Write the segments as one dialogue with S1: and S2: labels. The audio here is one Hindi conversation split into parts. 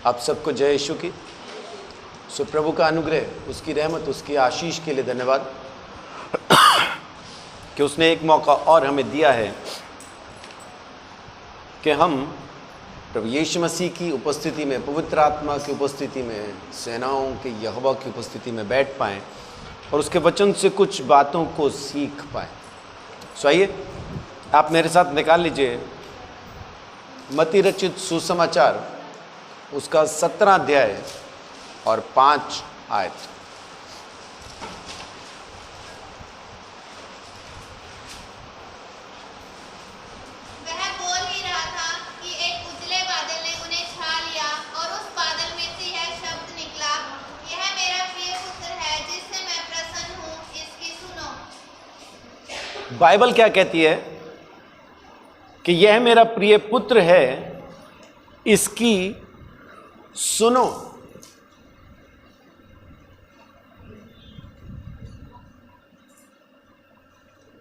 S1: आप सबको जय यीशु की। सो प्रभु का अनुग्रह, उसकी रहमत, उसकी आशीष के लिए धन्यवाद कि उसने एक मौका और हमें दिया है कि हम प्रभु यीशु मसीह की उपस्थिति में, पवित्र आत्मा की उपस्थिति में, सेनाओं के यहोवा की उपस्थिति में बैठ पाएँ और उसके वचन से कुछ बातों को सीख पाएँ। सो आइए आप मेरे साथ निकाल लीजिए मत्ती रचित सुसमाचार, उसका 17 अध्याय और 5 आयत।
S2: वह बोल ही रहा था कि एक उजले बादल ने उन्हें छा लिया और उस बादल में से यह शब्द निकला, यह मेरा प्रिय पुत्र है जिससे मैं प्रसन्न हूँ, इसकी सुनो।
S1: बाइबल क्या कहती है कि यह मेरा प्रिय पुत्र है, इसकी सुनो।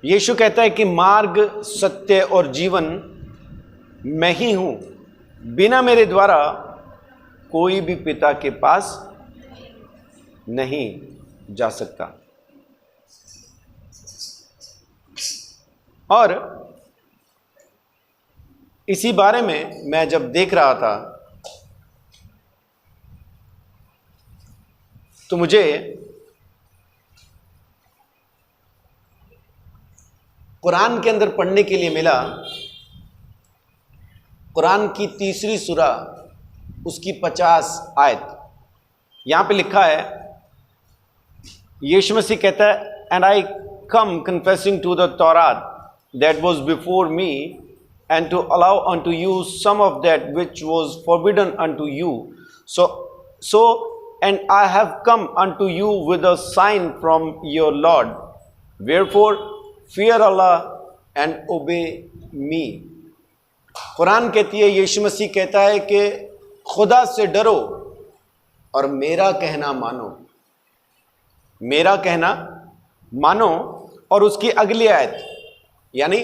S1: यीशु कहता है कि मार्ग, सत्य और जीवन मैं ही हूं, बिना मेरे द्वारा कोई भी पिता के पास नहीं जा सकता। और इसी बारे में मैं जब देख रहा था तो मुझे कुरान के अंदर पढ़ने के लिए मिला। कुरान की 3री सूरा, उसकी 50 आयत। यहां पे लिखा है, यीशु मसीह कहता है, and I come confessing to the तौरात that was before me and to allow unto you some of that which was forbidden unto you. So and I have come unto you with a sign from your Lord. Wherefore fear Allah and obey me. Quran कहती है, यीशु मसीह कहता है कि खुदा से डरो और मेरा कहना मानो, मेरा कहना मानो। और उसकी अगली आयत यानी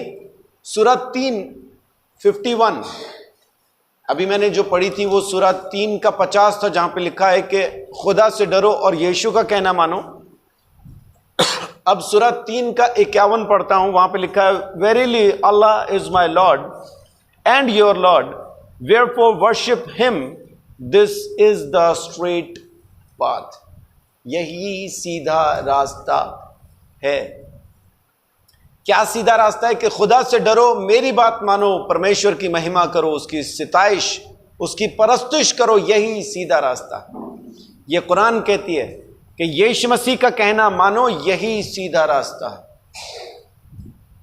S1: सूरा 3:51, अभी मैंने जो पढ़ी थी वो सूरा 3 का 50 था, जहां पे लिखा है कि खुदा से डरो और यीशु का कहना मानो। अब सूरा 3 का 51 पढ़ता हूं, वहां पे लिखा है, verily Allah is my lord and your lord, wherefore worship him, this is the straight path. यही सीधा रास्ता है। क्या सीधा रास्ता है? कि खुदा से डरो, मेरी बात मानो, परमेश्वर की महिमा करो, उसकी सिताइश, उसकी परस्तिश करो, यही सीधा रास्ता। यह कुरान कहती है कि यीशु मसीह का कहना मानो, यही सीधा रास्ता है।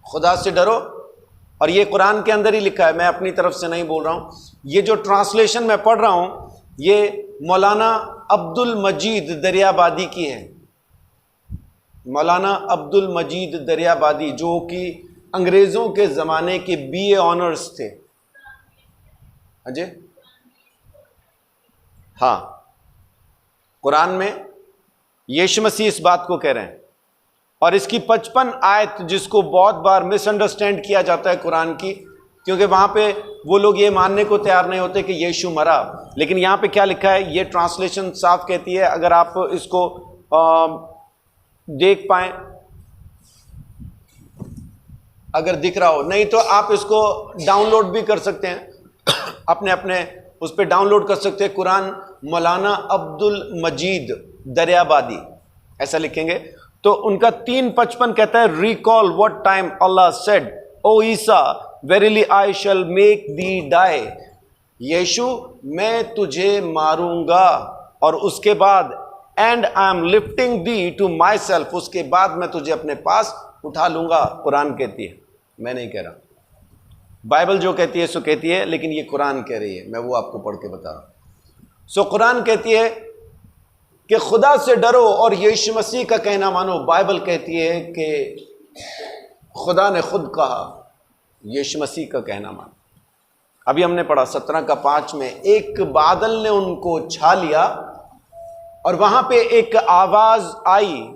S1: खुदा से डरो, और यह कुरान के अंदर ही लिखा है, मैं अपनी तरफ से नहीं बोल रहा हूं। ये जो ट्रांसलेशन मैं पढ़ रहा हूं, ये मौलाना अब्दुल मजीद दरियाबादी की है। मौलाना अब्दुल मजीद दरियाबादी, जो कि अंग्रेज़ों के ज़माने के BA ऑनर्स थे। अजय, हाँ, कुरान में यीशु मसीह इस बात को कह रहे हैं। और इसकी 55 आयत, जिसको बहुत बार मिसअंडरस्टैंड किया जाता है कुरान की, क्योंकि वहाँ पे वो लोग ये मानने को तैयार नहीं होते कि यीशु मरा। लेकिन यहाँ पे क्या लिखा है, ये ट्रांसलेशन साफ कहती है, अगर आप इसको देख पाए, अगर दिख रहा हो, नहीं तो आप इसको डाउनलोड भी कर सकते हैं, अपने उस पर डाउनलोड कर सकते हैं। कुरान मौलाना अब्दुल मजीद दरियाबादी, ऐसा लिखेंगे तो उनका 3:55 कहता है, recall what time Allah said, O Isa verily I shall make thee die. यीशु, मैं तुझे मारूंगा और उसके बाद and I am lifting thee to myself, उसके बाद मैं तुझे अपने पास उठा लूंगा। कुरान कहती है, मैं नहीं कह रहा। बाइबल जो कहती है सो कहती है, लेकिन ये कुरान कह रही है, मैं वो आपको पढ़ के बता रहा हूं। सो कुरान कहती है कि खुदा से डरो और यीशु मसीह का कहना मानो। बाइबल कहती है कि खुदा ने खुद कहा, यीशु मसीह का कहना मानो। अभी हमने पढ़ा 17 का 5 में, एक बादल ने उनको छा लिया और वहां पे एक आवाज आई,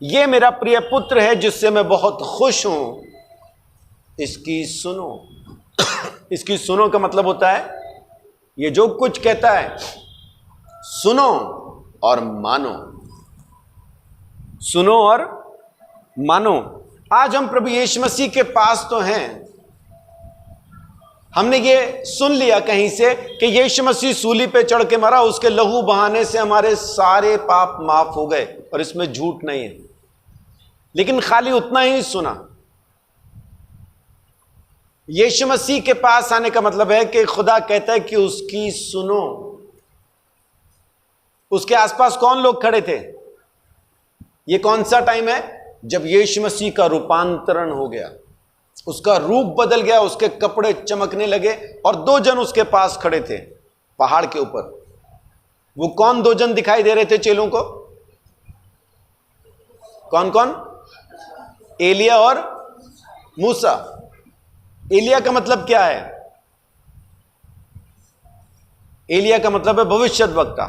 S1: ये मेरा प्रिय पुत्र है जिससे मैं बहुत खुश हूं, इसकी सुनो। इसकी सुनो का मतलब होता है ये जो कुछ कहता है सुनो और मानो, सुनो और मानो। आज हम प्रभु यीशु मसीह के पास तो हैं, हमने ये सुन लिया कहीं से कि यीशु मसीह सूली पे चढ़ के मरा, उसके लहू बहाने से हमारे सारे पाप माफ हो गए, और इसमें झूठ नहीं है। लेकिन खाली उतना ही सुना। यीशु मसीह के पास आने का मतलब है कि खुदा कहता है कि उसकी सुनो। उसके आसपास कौन लोग खड़े थे? ये कौन सा टाइम है? जब यीशु मसीह का रूपांतरण हो गया, उसका रूप बदल गया, उसके कपड़े चमकने लगे, और दो जन उसके पास खड़े थे पहाड़ के ऊपर। वो कौन दो जन दिखाई दे रहे थे चेलों को? कौन कौन? एलिया और मूसा। एलिया का मतलब क्या है? एलिया का मतलब है भविष्यद्वक्ता,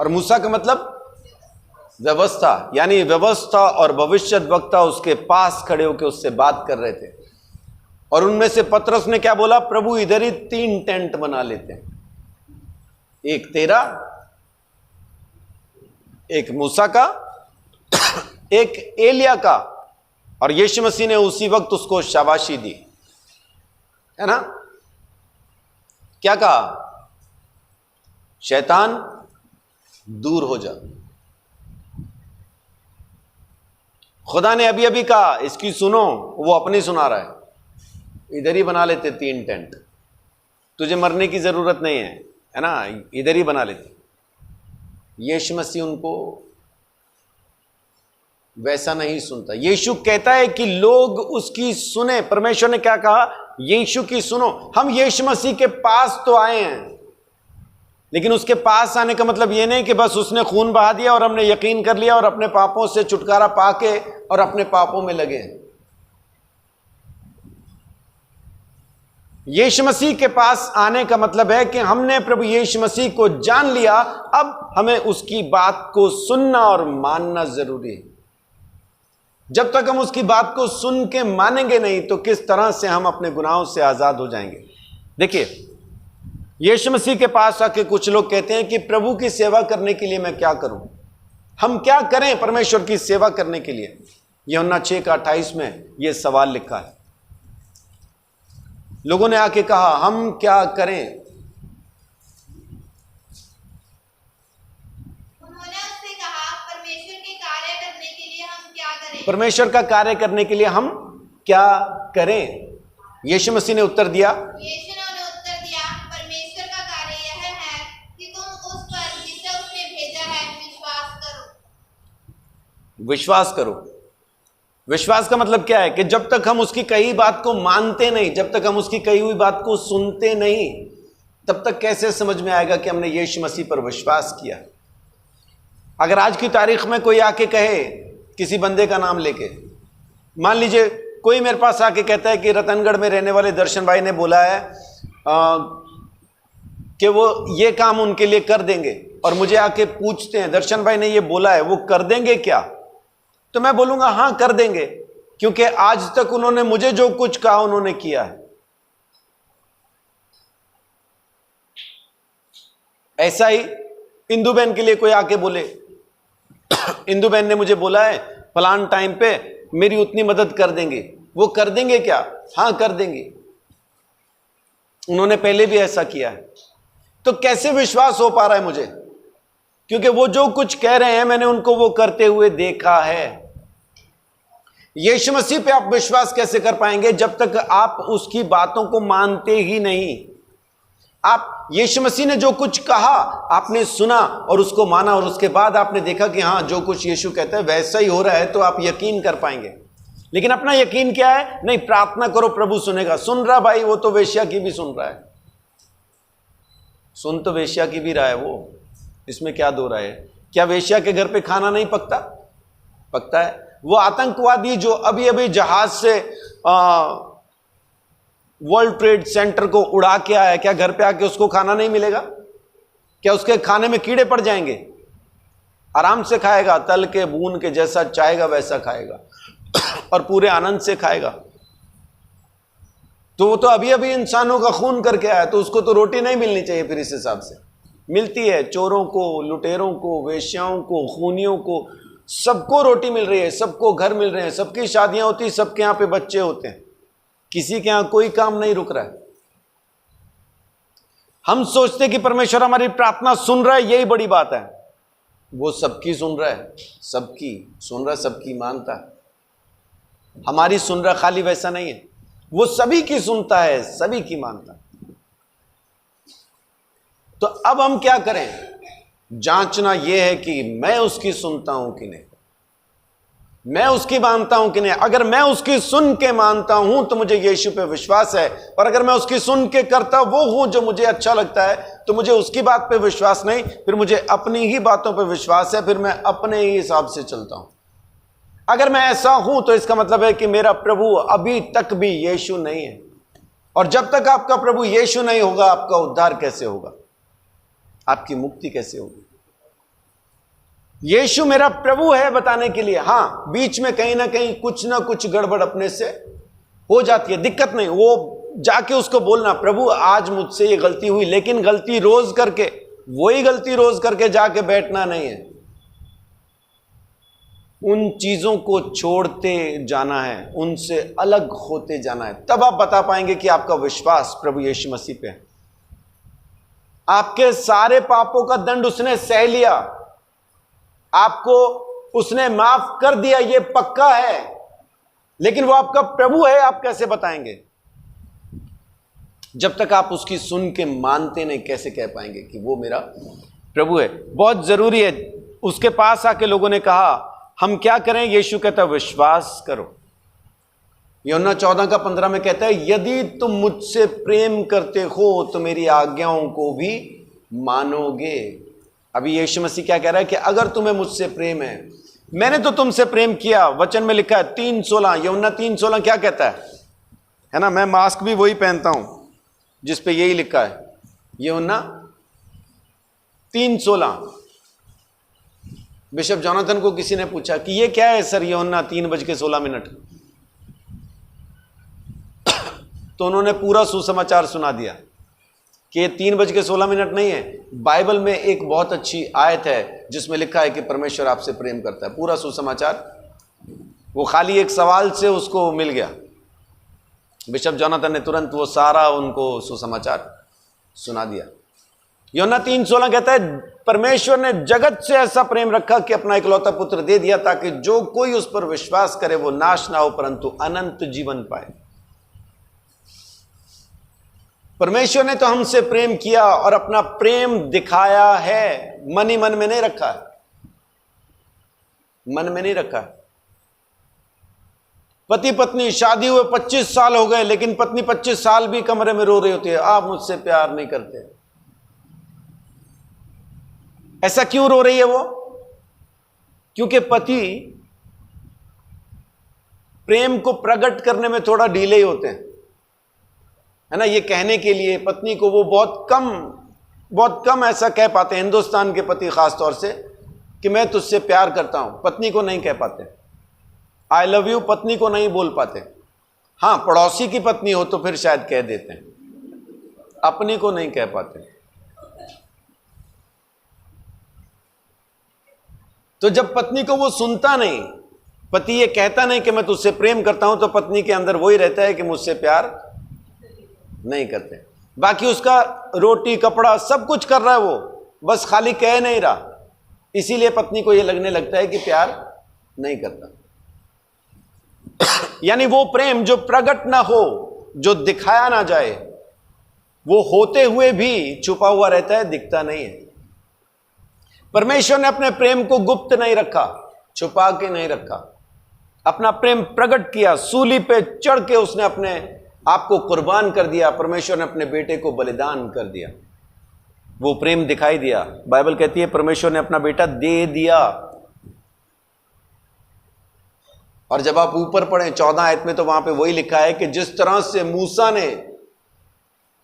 S1: और मूसा का मतलब व्यवस्था। यानी व्यवस्था और भविष्यद्वक्ता उसके पास खड़े होकर उससे बात कर रहे थे। और उनमें से पतरस ने क्या बोला? प्रभु इधर ही 3 टेंट बना लेते हैं, एक तेरा, एक मूसा का, एक एलिया का। और यीशु मसीह ने उसी वक्त उसको शाबाशी दी, है ना? क्या कहा? शैतान दूर हो जा। खुदा ने अभी अभी कहा इसकी सुनो, वो अपनी सुना रहा है। इधर ही बना लेते 3 टेंट, तुझे मरने की जरूरत नहीं है ना, इधर ही बना लेते। यीशु मसीह उनको वैसा नहीं सुनता। यीशु कहता है कि लोग उसकी सुने। परमेश्वर ने क्या कहा? यीशु की सुनो। हम यीशु मसीह के पास तो आए हैं, लेकिन उसके पास आने का मतलब यह नहीं कि बस उसने खून बहा दिया और हमने यकीन कर लिया और अपने पापों से छुटकारा पाके और अपने पापों में लगे। यीशु मसीह के पास आने का मतलब है कि हमने प्रभु यीशु मसीह को जान लिया, अब हमें उसकी बात को सुनना और मानना जरूरी है। जब तक हम उसकी बात को सुन के मानेंगे नहीं, तो किस तरह से हम अपने गुनाहों से आजाद हो जाएंगे? देखिए, यीशु मसीह के पास आके कुछ लोग कहते हैं कि प्रभु की सेवा करने के लिए मैं क्या करूं? हम क्या करें परमेश्वर की सेवा करने के लिए? यूहन्ना 6:28 में यह सवाल लिखा है। लोगों ने आके कहा हम क्या करें?
S2: उन्होंने उससे कहा परमेश्वर के कार्य करने के लिए हम क्या करें?
S1: परमेश्वर का कार्य करने के लिए हम क्या करें? यीशु मसीह ने उत्तर दिया,
S2: यीशु ने उन्हें उत्तर दिया, परमेश्वर का कार्य यह है कि तुम उस पर जिसे उसने भेजा है विश्वास करो।
S1: विश्वास करो। विश्वास का मतलब क्या है? कि जब तक हम उसकी कही बात को मानते नहीं, जब तक हम उसकी कही हुई बात को सुनते नहीं, तब तक कैसे समझ में आएगा कि हमने यीशु मसीह पर विश्वास किया? अगर आज की तारीख में कोई आके कहे, किसी बंदे का नाम लेके, मान लीजिए कोई मेरे पास आके कहता है कि रतनगढ़ में रहने वाले दर्शन भाई ने बोला है कि वो ये काम उनके लिए कर देंगे, और मुझे आके पूछते हैं दर्शन भाई ने ये बोला है, वो कर देंगे क्या? तो मैं बोलूंगा हाँ कर देंगे, क्योंकि आज तक उन्होंने मुझे जो कुछ कहा उन्होंने किया है। ऐसा ही इंदु बहन के लिए कोई आके बोले, इंदु बहन ने मुझे बोला है फलान टाइम पे मेरी उतनी मदद कर देंगे, वो कर देंगे क्या? हाँ कर देंगे, उन्होंने पहले भी ऐसा किया है। तो कैसे विश्वास हो पा रहा है मुझे? क्योंकि वो जो कुछ कह रहे हैं मैंने उनको वो करते हुए देखा है। यीशु मसीह पे आप विश्वास कैसे कर पाएंगे जब तक आप उसकी बातों को मानते ही नहीं? आप यीशु मसीह ने जो कुछ कहा आपने सुना और उसको माना, और उसके बाद आपने देखा कि हाँ जो कुछ यीशु कहता है वैसा ही हो रहा है, तो आप यकीन कर पाएंगे। लेकिन अपना यकीन क्या है? नहीं, प्रार्थना करो प्रभु सुनेगा। सुन रहा भाई, वो तो वेश्या की भी सुन रहा है, सुन तो वेश्या की भी रहा है वो, इसमें क्या दो राय है? क्या वेश्या के घर पे खाना नहीं पकता? पकता है। वो आतंकवादी जो अभी अभी जहाज से वर्ल्ड ट्रेड सेंटर को उड़ा के आया, क्या घर पे आके उसको खाना नहीं मिलेगा? क्या उसके खाने में कीड़े पड़ जाएंगे? आराम से खाएगा, तल के भून के, जैसा चाहेगा वैसा खाएगा और पूरे आनंद से खाएगा। तो वो तो अभी अभी इंसानों का खून करके आया, तो उसको तो रोटी नहीं मिलनी चाहिए फिर इस हिसाब से। मिलती है, चोरों को, लुटेरों को, वेश्याओं को, खूनियों को, सबको रोटी मिल रही है, सबको घर मिल रहे हैं, सबकी शादियां होती, सबके यहाँ पे बच्चे होते हैं, किसी के यहाँ कोई काम नहीं रुक रहा है। हम सोचते कि परमेश्वर हमारी प्रार्थना सुन रहा है, यही बड़ी बात है। वो सबकी सुन रहा है, सबकी सुन रहा है, सबकी मानता है। हमारी सुन रहा खाली वैसा नहीं है, वो सभी की सुनता है, सभी की मानता है। तो अब हम क्या करें? जांचना यह है कि मैं उसकी सुनता हूं कि नहीं, मैं उसकी मानता हूं कि नहीं। अगर मैं उसकी सुन के मानता हूं तो मुझे यीशु पे विश्वास है, और अगर मैं उसकी सुन के करता वो हूं जो मुझे अच्छा लगता है, तो मुझे उसकी बात पे विश्वास नहीं, फिर मुझे अपनी ही बातों पे विश्वास है, फिर मैं अपने ही हिसाब से चलता हूं। अगर मैं ऐसा हूं तो इसका मतलब है कि मेरा प्रभु अभी तक भी यीशु नहीं है, और जब तक आपका प्रभु यीशु नहीं होगा, आपका उद्धार कैसे होगा, आपकी मुक्ति कैसे होगी? यीशु मेरा प्रभु है बताने के लिए, हां बीच में कहीं ना कहीं कुछ ना कुछ गड़बड़ अपने से हो जाती है, दिक्कत नहीं, वो जाके उसको बोलना, प्रभु आज मुझसे ये गलती हुई, लेकिन गलती रोज करके, वही गलती रोज करके जाके बैठना नहीं है, उन चीजों को छोड़ते जाना है, उनसे अलग होते जाना है। तब आप बता पाएंगे कि आपका विश्वास प्रभु यीशु मसीह पे है। आपके सारे पापों का दंड उसने सह लिया, आपको उसने माफ कर दिया, ये पक्का है, लेकिन वो आपका प्रभु है, आप कैसे बताएंगे? जब तक आप उसकी सुन के मानते नहीं, कैसे कह पाएंगे कि वो मेरा प्रभु है? बहुत जरूरी है। उसके पास आके लोगों ने कहा हम क्या करें? यीशु कहता विश्वास करो। यूहन्ना 14:15 में कहता है यदि तुम मुझसे प्रेम करते हो तो मेरी आज्ञाओं को भी मानोगे। अभी यीशु मसीह क्या कह रहा है कि अगर तुम्हें मुझसे प्रेम है, मैंने तो तुमसे प्रेम किया। वचन में लिखा है 3:16, यूहन्ना 3:16 क्या कहता है ना? मैं मास्क भी वही पहनता हूं जिस पे यही लिखा है, यूहन्ना 3:16। बिशप जोनाथन को किसी ने पूछा कि ये क्या है सर, यूहन्ना 3:16, तो उन्होंने पूरा सुसमाचार सुना दिया कि ये 3:16 नहीं है। बाइबल में एक बहुत अच्छी आयत है जिसमें लिखा है कि परमेश्वर आपसे प्रेम करता है। पूरा सुसमाचार वो खाली एक सवाल से उसको मिल गया। बिशप जोनाथन ने तुरंत वो सारा उनको सुसमाचार सुना दिया। यूहन्ना 3:16 कहता है परमेश्वर ने जगत से ऐसा प्रेम रखा कि अपना इकलौता पुत्र दे दिया, ताकि जो कोई उस पर विश्वास करे वो नाश ना हो परंतु अनंत जीवन पाए। परमेश्वर ने तो हमसे प्रेम किया और अपना प्रेम दिखाया है, मन ही मन में नहीं रखा है, मन में नहीं रखा। पति पत्नी शादी हुए 25 साल हो गए, लेकिन पत्नी 25 साल भी कमरे में रो रही होती है, आप मुझसे प्यार नहीं करते। ऐसा क्यों रो रही है वो? क्योंकि पति प्रेम को प्रकट करने में थोड़ा ढीले ही होते हैं, है ना? ये कहने के लिए पत्नी को वो बहुत कम ऐसा कह पाते हैं, हिंदुस्तान के पति खास तौर से, कि मैं तुझसे प्यार करता हूं। पत्नी को नहीं कह पाते, आई लव यू पत्नी को नहीं बोल पाते। हां, पड़ोसी की पत्नी हो तो फिर शायद कह देते हैं, अपनी को नहीं कह पाते। तो जब पत्नी को वो सुनता नहीं, पति ये कहता नहीं कि मैं तुझसे प्रेम करता हूं, तो पत्नी के अंदर वही रहता है कि मुझसे प्यार नहीं करते। बाकी उसका रोटी कपड़ा सब कुछ कर रहा है वो, बस खाली कह नहीं रहा। इसीलिए पत्नी को ये लगने लगता है कि प्यार नहीं करता। यानी वो प्रेम जो प्रकट ना हो, जो दिखाया ना जाए, वो होते हुए भी छुपा हुआ रहता है, दिखता नहीं है। परमेश्वर ने अपने प्रेम को गुप्त नहीं रखा, छुपा के नहीं रखा, अपना प्रेम प्रकट किया। सूली पे चढ़ के उसने अपने आपको कुर्बान कर दिया। परमेश्वर ने अपने बेटे को बलिदान कर दिया, वो प्रेम दिखाई दिया। बाइबल कहती है परमेश्वर ने अपना बेटा दे दिया। और जब आप ऊपर पढ़ें 14 आयत में, तो वहां पे वही लिखा है कि जिस तरह से मूसा ने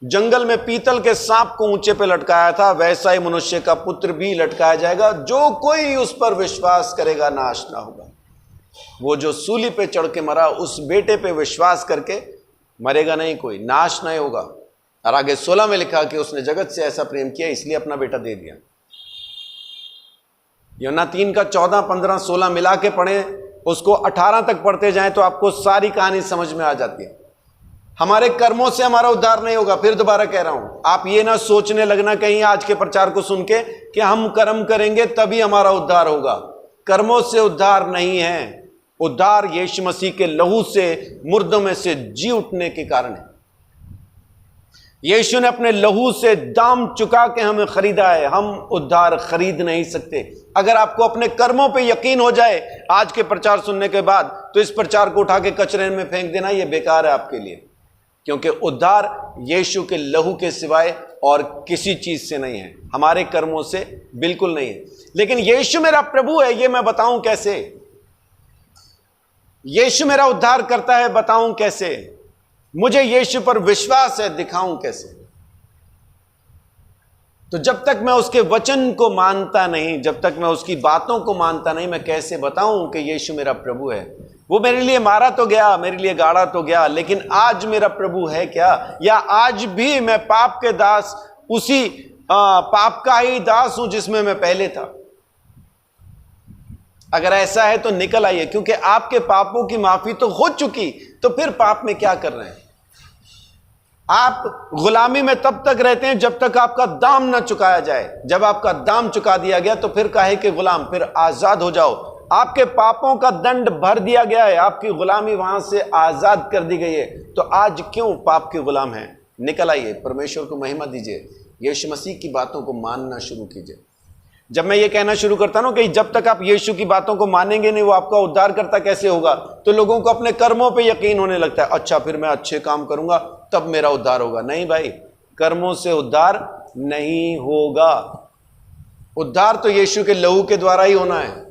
S1: जंगल में पीतल के सांप को ऊंचे पे लटकाया था, वैसा ही मनुष्य का पुत्र भी लटकाया जाएगा। जो कोई उस पर विश्वास करेगा नाश ना होगा। वो जो सूली पे चढ़ के मरा, उस बेटे पे विश्वास करके मरेगा नहीं कोई, नाश नहीं होगा। और आगे 16 में लिखा कि उसने जगत से ऐसा प्रेम किया इसलिए अपना बेटा दे दिया। यूहन्ना 3 का 14, 15, 16 मिला के पढ़े, उसको 18 तक पढ़ते जाएं तो आपको सारी कहानी समझ में आ जाती है। हमारे कर्मों से हमारा उद्धार नहीं होगा। फिर दोबारा कह रहा हूं, आप ये ना सोचने लगना कहीं आज के प्रचार को सुन के कि हम कर्म करेंगे तभी हमारा उद्धार होगा। कर्मों से उद्धार नहीं है। उद्धार यीशु मसीह के लहू से, मुर्दों में से जी उठने के कारण है। यीशु ने अपने लहू से दाम चुका के हमें खरीदा है। हम उद्धार खरीद नहीं सकते। अगर आपको अपने कर्मों पे यकीन हो जाए आज के प्रचार सुनने के बाद, तो इस प्रचार को उठा के कचरे में फेंक देना, यह बेकार है आपके लिए। क्योंकि उद्धार यीशु के लहू के सिवाय और किसी चीज से नहीं है, हमारे कर्मों से बिल्कुल नहीं है। लेकिन यीशु मेरा प्रभु है, यह मैं बताऊं कैसे? यीशु मेरा उद्धार करता है, बताऊं कैसे? मुझे यीशु पर विश्वास है, दिखाऊं कैसे? तो जब तक मैं उसके वचन को मानता नहीं, जब तक मैं उसकी बातों को मानता नहीं, मैं कैसे बताऊं कि यीशु मेरा प्रभु है? वो मेरे लिए मारा तो गया, मेरे लिए गाड़ा तो गया, लेकिन आज मेरा प्रभु है क्या? या आज भी मैं पाप के दास, उसी पाप का ही दास हूं जिसमें मैं पहले था? अगर ऐसा है तो निकल आइए, क्योंकि आपके पापों की माफी तो हो चुकी, तो फिर पाप में क्या कर रहे हैं? आप गुलामी में तब तक रहते हैं जब तक आपका दाम ना चुकाया जाए। जब आपका दाम चुका दिया गया तो फिर काहे के गुलाम? फिर आजाद हो जाओ। आपके पापों का दंड भर दिया गया है, आपकी गुलामी वहां से आजाद कर दी गई है, तो आज क्यों पाप के गुलाम हैं? निकल आइए, परमेश्वर को महिमा दीजिए, यीशु मसीह की बातों को मानना शुरू कीजिए। जब मैं ये कहना शुरू करता हूं कि जब तक आप यीशु की बातों को मानेंगे नहीं, वो आपका उद्धार करता कैसे होगा, तो लोगों को अपने कर्मों पे यकीन होने लगता है। अच्छा, फिर मैं अच्छे काम करूंगा तब मेरा उद्धार होगा। नहीं भाई, कर्मों से उद्धार नहीं होगा। उद्धार तो यीशु के लहू के द्वारा ही होना है,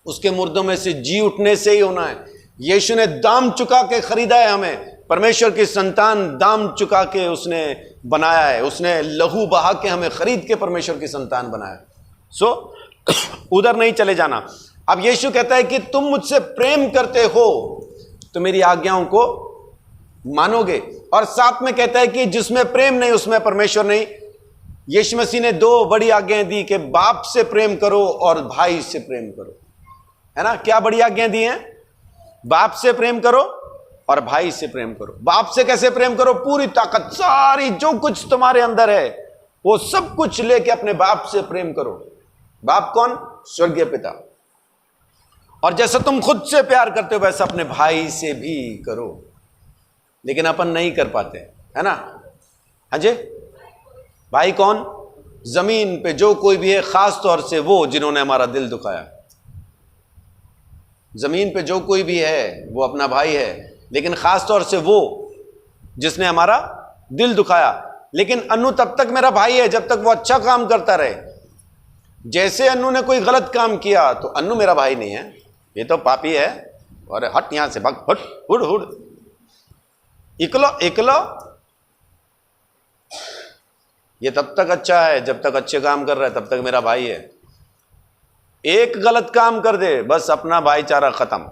S1: उसके मुर्दों में से जी उठने से ही होना है। यीशु ने दाम चुका के खरीदा है हमें। परमेश्वर की संतान दाम चुका के उसने बनाया है, उसने लहू बहा के हमें खरीद के परमेश्वर की संतान बनाया है। सो उधर नहीं चले जाना। अब यीशु कहता है कि तुम मुझसे प्रेम करते हो तो मेरी आज्ञाओं को मानोगे, और साथ में कहता है कि जिसमें प्रेम नहीं उसमें परमेश्वर नहीं। यीशु मसीह ने 2 बड़ी आज्ञाएं दी कि बाप से प्रेम करो और भाई से प्रेम करो, है ना? क्या बड़ी आज्ञाएं दी हैं? बाप से प्रेम करो और भाई से प्रेम करो। बाप से कैसे प्रेम करो? पूरी ताकत, सारी जो कुछ तुम्हारे अंदर है वो सब कुछ लेके अपने बाप से प्रेम करो। बाप कौन? स्वर्गीय पिता। और जैसा तुम खुद से प्यार करते हो वैसा अपने भाई से भी करो। लेकिन अपन नहीं कर पाते, है ना? हाँ जी। भाई कौन? जमीन पे जो कोई भी है, खास तौर से वो जिन्होंने हमारा दिल दुखाया। जमीन पे जो कोई भी है वो अपना भाई है, लेकिन खास तौर से वो जिसने हमारा दिल दुखाया। लेकिन अनु तब तक मेरा भाई है जब तक वो अच्छा काम करता रहे। जैसे अनु ने कोई गलत काम किया तो अनु मेरा भाई नहीं है, ये तो पापी है, और हट यहां से, भाग, हट, हुड़ हुड़, इकलो इकलो। ये तब तक अच्छा है जब तक अच्छे काम कर रहा है, तब तक मेरा भाई है। एक गलत काम कर दे बस अपना भाईचारा खत्म,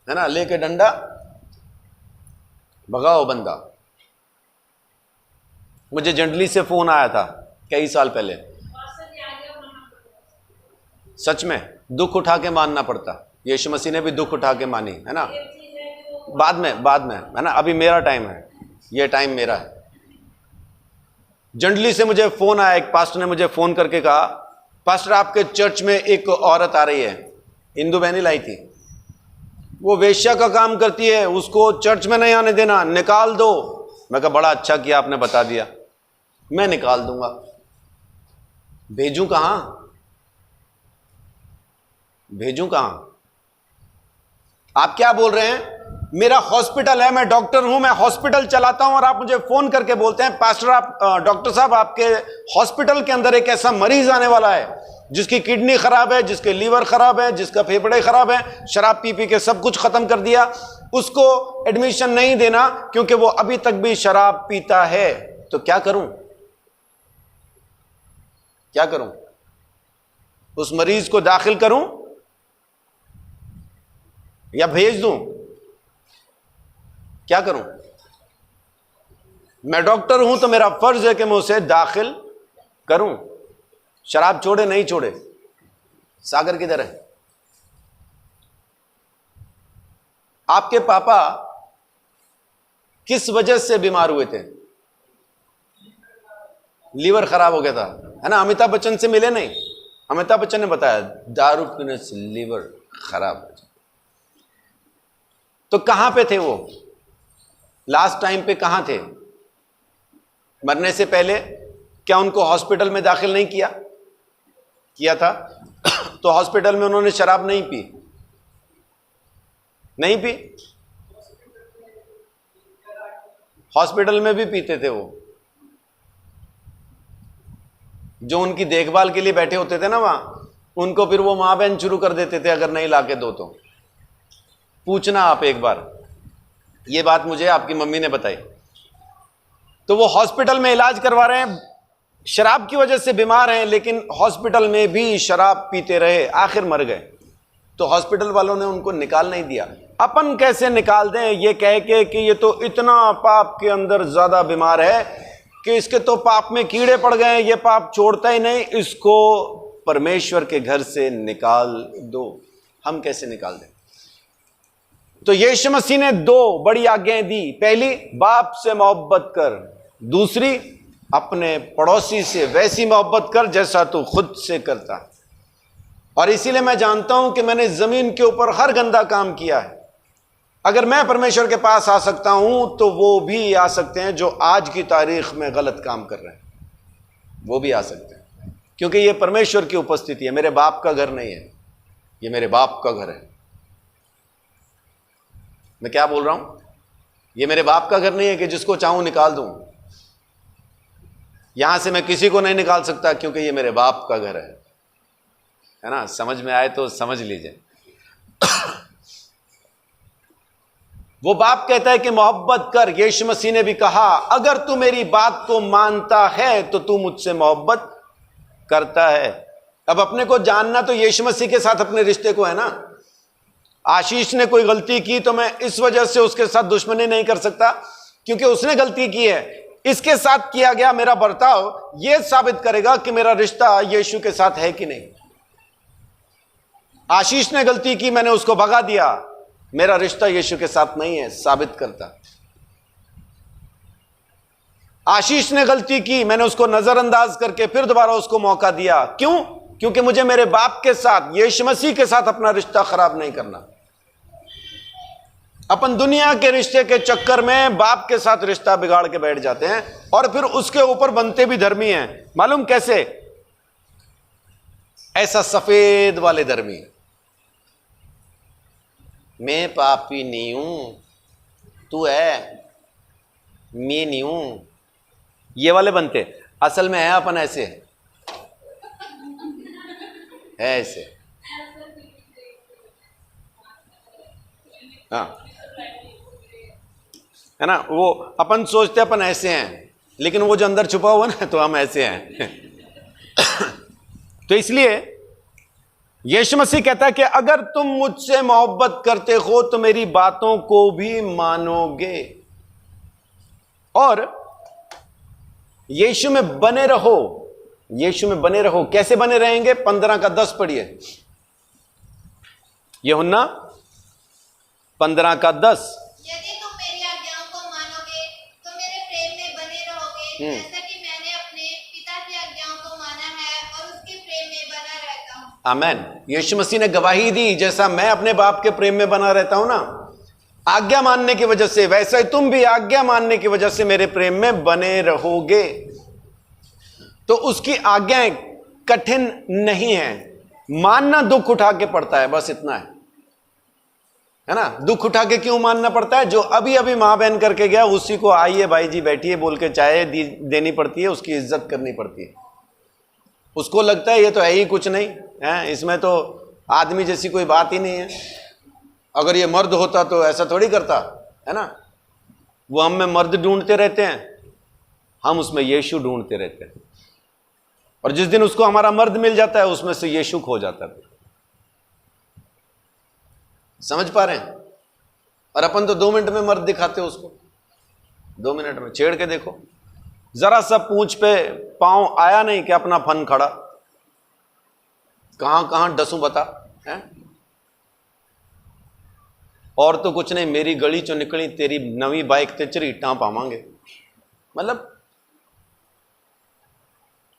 S1: है ना? लेके डंडा भगाओ बंदा। मुझे जंडली से फोन आया था कई साल पहले। सच में दुख उठा के मानना पड़ता। यीशु मसीह ने भी दुख उठा के मानी, है ना? बाद में, है ना? अभी मेरा टाइम है, ये टाइम मेरा है। जंडली से मुझे फोन आया, एक पास्टर ने मुझे फोन करके कहा, पास्टर आपके चर्च में एक औरत आ रही है, हिंदू बहनी लाई थी, वो वेश्या का काम करती है, उसको चर्च में नहीं आने देना, निकाल दो। मैं कहा बड़ा अच्छा किया आपने बता दिया, मैं निकाल दूंगा। भेजूं कहां? भेजूं कहां? आप क्या बोल रहे हैं? मेरा हॉस्पिटल है, मैं डॉक्टर हूं, मैं हॉस्पिटल चलाता हूं, और आप मुझे फोन करके बोलते हैं पास्टर आप, डॉक्टर साहब आपके हॉस्पिटल के अंदर एक ऐसा मरीज आने वाला है जिसकी किडनी खराब है, जिसके लीवर खराब है, जिसका फेफड़े खराब है, शराब पी पी के सब कुछ खत्म कर दिया, उसको एडमिशन नहीं देना क्योंकि वो अभी तक भी शराब पीता है। तो क्या करूं? क्या करूं? उस मरीज को दाखिल करूं या भेज दूं? क्या करूं? मैं डॉक्टर हूं तो मेरा फर्ज है कि मैं उसे दाखिल करूं। शराब छोड़े नहीं छोड़े? सागर किधर है? आपके पापा किस वजह से बीमार हुए थे? लीवर खराब हो गया था, है ना? अमिताभ बच्चन से मिले नहीं? अमिताभ बच्चन ने बताया दारू पीने से लीवर खराब हो जाता। तो कहां पे थे वो? लास्ट टाइम पे कहां थे? मरने से पहले क्या उनको हॉस्पिटल में दाखिल नहीं किया था? तो हॉस्पिटल में उन्होंने शराब नहीं पी? नहीं पी? हॉस्पिटल में भी पीते थे वो। जो उनकी देखभाल के लिए बैठे होते थे ना वहां, उनको फिर वो मां बहन शुरू कर देते थे अगर नहीं लाके दो तो। पूछना आप एक बार, ये बात मुझे आपकी मम्मी ने बताई। तो वो हॉस्पिटल में इलाज करवा रहे हैं, शराब की वजह से बीमार हैं, लेकिन हॉस्पिटल में भी शराब पीते रहे, आखिर मर गए। तो हॉस्पिटल वालों ने उनको निकाल नहीं दिया। अपन कैसे निकाल दें ये कह के कि ये तो इतना पाप के अंदर ज्यादा बीमार है कि इसके तो पाप में कीड़े पड़ गए, ये पाप छोड़ता ही नहीं, इसको परमेश्वर के घर से निकाल दो। हम कैसे निकाल दें? तो यीशु मसीह ने दो बड़ी आज्ञाएं दी। पहली, बाप से मोहब्बत कर। दूसरी, अपने पड़ोसी से वैसी मोहब्बत कर जैसा तू खुद से करता। और इसीलिए मैं जानता हूं कि मैंने जमीन के ऊपर हर गंदा काम किया है। अगर मैं परमेश्वर के पास आ सकता हूं तो वो भी आ सकते हैं जो आज की तारीख में गलत काम कर रहे हैं, वो भी आ सकते हैं, क्योंकि ये परमेश्वर की उपस्थिति है। मेरे बाप का घर नहीं है, ये मेरे बाप का घर है। मैं क्या बोल रहा हूं? ये मेरे बाप का घर नहीं है कि जिसको चाहूं निकाल दूं। यहां से मैं किसी को नहीं निकाल सकता क्योंकि ये मेरे बाप का घर है ना? समझ में आए तो समझ लीजिए। वो बाप कहता है कि मोहब्बत कर। यीशु मसीह ने भी कहा अगर तू मेरी बात को मानता है तो तू मुझसे मोहब्बत करता है। अब अपने को जानना तो यीशु मसीह के साथ अपने रिश्ते को है ना। आशीष ने कोई गलती की तो मैं इस वजह से उसके साथ दुश्मनी नहीं कर सकता क्योंकि उसने गलती की है। इसके साथ किया गया मेरा बर्ताव यह साबित करेगा कि मेरा रिश्ता यीशु के साथ है कि नहीं। आशीष ने गलती की, मैंने उसको भगा दिया, मेरा रिश्ता यीशु के साथ नहीं है, साबित करता। आशीष ने गलती की, मैंने उसको नजरअंदाज करके फिर दोबारा उसको मौका दिया। क्यों? क्योंकि मुझे मेरे बाप के साथ, यीशु मसीह के साथ अपना रिश्ता खराब नहीं करना। अपन दुनिया के रिश्ते के चक्कर में बाप के साथ रिश्ता बिगाड़ के बैठ जाते हैं और फिर उसके ऊपर बनते भी धर्मी हैं। मालूम कैसे? ऐसा सफेद वाले धर्मी, मैं पापी नहीं हूं, तू है, मैं नहीं हूं, ये वाले बनते। असल में है अपन ऐसे है, ऐसे। हाँ, है ना? वो अपन सोचते अपन ऐसे हैं, लेकिन वो जो अंदर छुपा हुआ ना, तो हम ऐसे हैं। तो इसलिए यीशु मसीह कहता है कि अगर तुम मुझसे मोहब्बत करते हो तो मेरी बातों को भी मानोगे और यीशु में बने रहो। यीशु में बने रहो। कैसे बने रहेंगे? 15:10 पढ़िए। यूहन्ना 15:10।
S2: यदि तुम मेरी आज्ञाओं को मानोगे तो मेरे प्रेम में बने रहोगे, जैसा कि मैंने अपने पिता की आज्ञाओं को माना है और उसके प्रेम में बना रहता हूं। आमेन।
S1: यीशु मसीह ने गवाही दी, जैसा मैं अपने बाप के प्रेम में बना रहता हूं ना, आज्ञा मानने की वजह से, वैसा ही तुम भी आज्ञा मानने की वजह से मेरे प्रेम में बने रहोगे। तो उसकी आज्ञाएं कठिन नहीं है, मानना दुख उठा के पड़ता है, बस इतना है ना? दुख उठा के क्यों मानना पड़ता है? जो अभी अभी मां बहन करके गया उसी को आइए भाई जी बैठिए बोल के चाय देनी पड़ती है, उसकी इज्जत करनी पड़ती है। उसको लगता है ये तो है ही कुछ नहीं है, इसमें तो आदमी जैसी कोई बात ही नहीं है। अगर ये मर्द होता तो ऐसा थोड़ी करता, है ना? वो हम में मर्द ढूंढते रहते हैं, हम उसमें यीशु ढूंढते रहते हैं, और जिस दिन उसको हमारा मर्द मिल जाता है उसमें से यीशु खो जाता है। समझ पा रहे हैं? और अपन तो 2 मिनट में मर्द दिखाते हो उसको। 2 मिनट में छेड़ के देखो, जरा सा पूंछ पे पांव आया नहीं कि अपना फन खड़ा, कहां कहां डसू बता है। और तो कुछ नहीं, मेरी गली चो निकली तेरी नवी बाइक ते चरी टां पावांगे। मतलब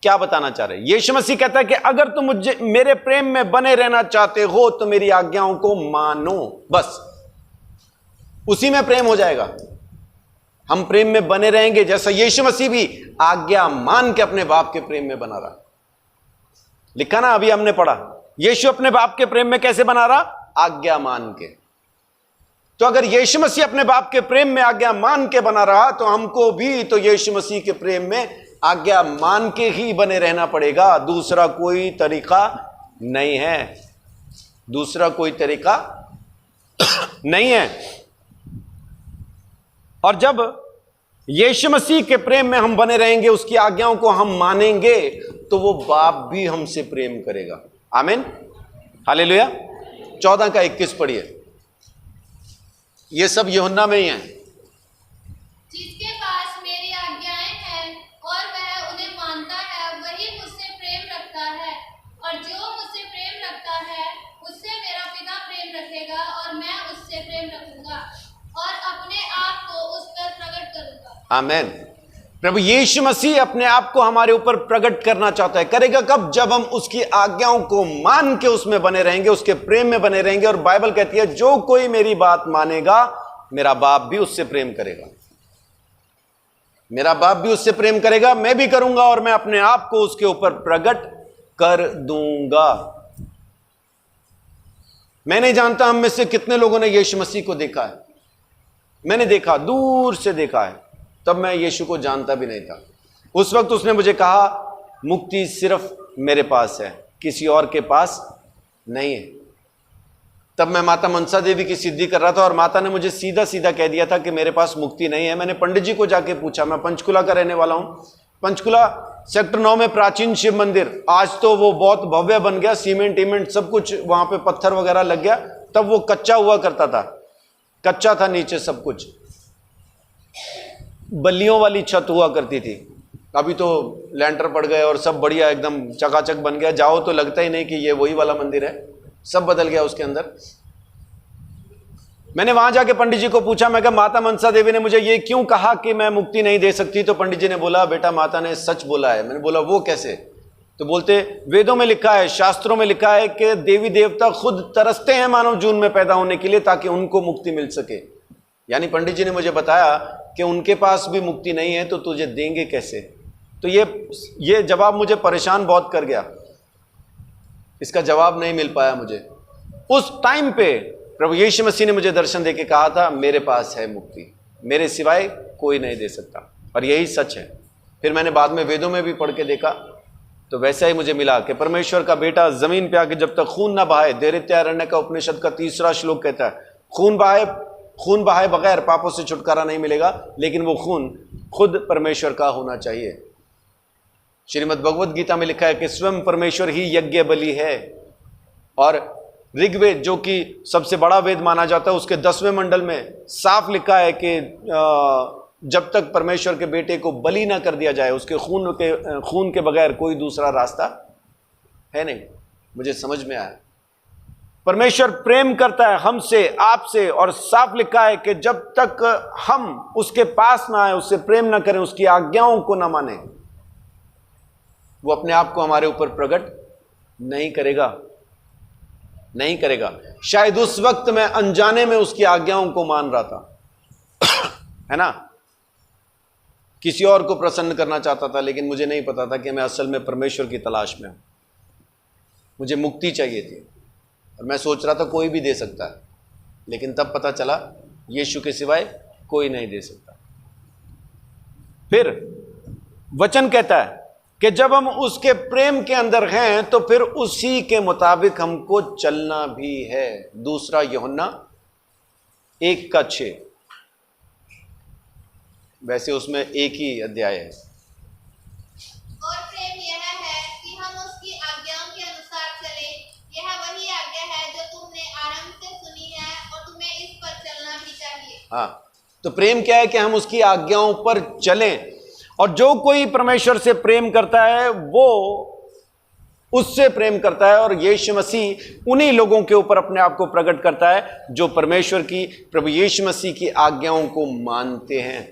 S1: क्या बताना चाह रहे? यीशु मसीह कहता है कि अगर तुम मुझे मेरे प्रेम में बने रहना चाहते हो तो मेरी आज्ञाओं को मानो, बस उसी में प्रेम हो जाएगा। हम प्रेम में बने रहेंगे, जैसा यीशु मसीह भी आज्ञा मान के अपने बाप के प्रेम में बना रहा। लिखा ना, अभी हमने पढ़ा, यीशु अपने बाप के प्रेम में कैसे बना रहा? आज्ञा मान के। तो अगर यीशु मसीह अपने बाप के प्रेम में आज्ञा मान के बना रहा तो हमको भी तो यीशु मसीह के प्रेम में आज्ञा मान के ही बने रहना पड़ेगा। दूसरा कोई तरीका नहीं है, दूसरा कोई तरीका नहीं है। और जब यीशु मसीह के प्रेम में हम बने रहेंगे, उसकी आज्ञाओं को हम मानेंगे, तो वो बाप भी हमसे प्रेम करेगा। आमीन, हालेलुया। 14 का 21 पढ़िए। ये सब यूहन्ना में ही है।
S2: जिसके पास मेरी आज्ञाएं हैं और वह उन्हें मानता है, वही मुझसे प्रेम रखता है, और जो मुझसे प्रेम रखता है उससे मेरा पिता प्रेम रखेगा, और मैं उससे प्रेम रखूंगा और अपने आप को उस पर प्रकट करूंगा। आमीन। प्रभु यीशु मसीह अपने आप को हमारे ऊपर प्रकट करना चाहता है। करेगा कब? जब हम उसकी आज्ञाओं को मान के उसमें बने रहेंगे, उसके प्रेम में बने रहेंगे। और बाइबल कहती है जो कोई मेरी बात मानेगा, मेरा बाप भी उससे प्रेम करेगा। मेरा बाप भी उससे प्रेम करेगा, मैं भी करूंगा, और मैं अपने आप को उसके ऊपर प्रकट कर दूंगा। मैं नहीं जानता हम में से कितने लोगों ने यीशु मसीह को देखा है। मैंने देखा, दूर से देखा है। तब मैं यीशु को जानता भी नहीं था। उस वक्त उसने मुझे कहा मुक्ति सिर्फ मेरे पास है, किसी और के पास नहीं है। तब मैं माता मनसा देवी की सिद्धि कर रहा था, और माता ने मुझे सीधा सीधा कह दिया था कि मेरे पास मुक्ति नहीं है। मैंने पंडित जी को जाके पूछा, मैं पंचकुला का रहने वाला हूं। पंचकुला सेक्टर 9 में प्राचीन शिव मंदिर, आज तो वो बहुत भव्य बन गया, सीमेंट सब कुछ वहां पे पत्थर वगैरह लग गया। तब वो कच्चा हुआ करता था, कच्चा था नीचे सब कुछ, बल्लियों वाली छत हुआ करती थी। अभी तो लैंटर पड़ गए और सब बढ़िया एकदम चकाचक बन गया। जाओ तो लगता ही नहीं कि ये वही वाला मंदिर है, सब बदल गया उसके अंदर। मैंने वहां जाके पंडित जी को पूछा, मैं कहा माता मनसा देवी ने मुझे ये क्यों कहा कि मैं मुक्ति नहीं दे सकती? तो पंडित जी ने बोला बेटा माता ने सच बोला है। मैंने बोला वो कैसे? तो बोलते वेदों में लिखा है, शास्त्रों में लिखा है कि देवी देवता खुद तरसते हैं मानव जून में पैदा होने के लिए ताकि उनको मुक्ति मिल सके। यानी पंडित जी ने मुझे बताया कि उनके पास भी मुक्ति नहीं है तो तुझे देंगे कैसे? तो ये जवाब मुझे परेशान बहुत कर गया, इसका जवाब नहीं मिल पाया मुझे। उस टाइम पे प्रभु यीशु मसीह ने मुझे दर्शन देके कहा था मेरे पास है मुक्ति, मेरे सिवाय कोई नहीं दे सकता, और यही सच है। फिर मैंने बाद में वेदों में भी पढ़ के देखा तो वैसा ही मुझे मिला कि परमेश्वर का बेटा जमीन पे आके जब तक खून ना बहाए, दैरित्यारण्य का उपनिषद का 3रा श्लोक कहता है खून बहाए बगैर पापों से छुटकारा नहीं मिलेगा, लेकिन वो खून खुद परमेश्वर का होना चाहिए। श्रीमद् भगवद गीता में लिखा है कि स्वयं परमेश्वर ही यज्ञ बलि है। और ऋग्वेद जो कि सबसे बड़ा वेद माना जाता है, उसके 10वें मंडल में साफ लिखा है कि जब तक परमेश्वर के बेटे को बलि ना कर दिया जाए, उसके खून के बगैर कोई दूसरा रास्ता है नहीं। मुझे समझ में आया परमेश्वर प्रेम करता है हमसे, आपसे, और साफ लिखा है कि जब तक हम उसके पास ना आए, उससे प्रेम ना करें, उसकी आज्ञाओं को ना माने, वो अपने आप को हमारे ऊपर प्रकट नहीं करेगा। शायद उस वक्त मैं अनजाने में उसकी आज्ञाओं को मान रहा था है ना, किसी और को प्रसन्न करना चाहता था, लेकिन मुझे नहीं पता था कि मैं असल में परमेश्वर की तलाश में हूं। मुझे मुक्ति चाहिए थी और मैं सोच रहा था कोई भी दे सकता है, लेकिन तब पता चला यीशु के सिवाय कोई नहीं दे सकता। फिर वचन कहता है कि जब हम उसके प्रेम के अंदर हैं तो फिर उसी के मुताबिक हमको चलना भी है। 2 यूहन्ना 1:6, वैसे उसमें एक ही अध्याय है। और प्रेम यह है कि हम उसकी आज्ञाओं के अनुसार चलें। यह वही आज्ञा है जो तुमने आरंभ से सुनी है और तुम्हें इस पर चलना भी चाहिए।
S1: हाँ, तो प्रेम क्या है कि हम उसकी आज्ञाओं पर चलें, और जो कोई परमेश्वर से प्रेम करता है वो उससे प्रेम करता है, और यीशु मसीह उन्हीं लोगों के ऊपर अपने आप को प्रकट करता है जो परमेश्वर की, प्रभु यीशु मसीह की आज्ञाओं को मानते हैं।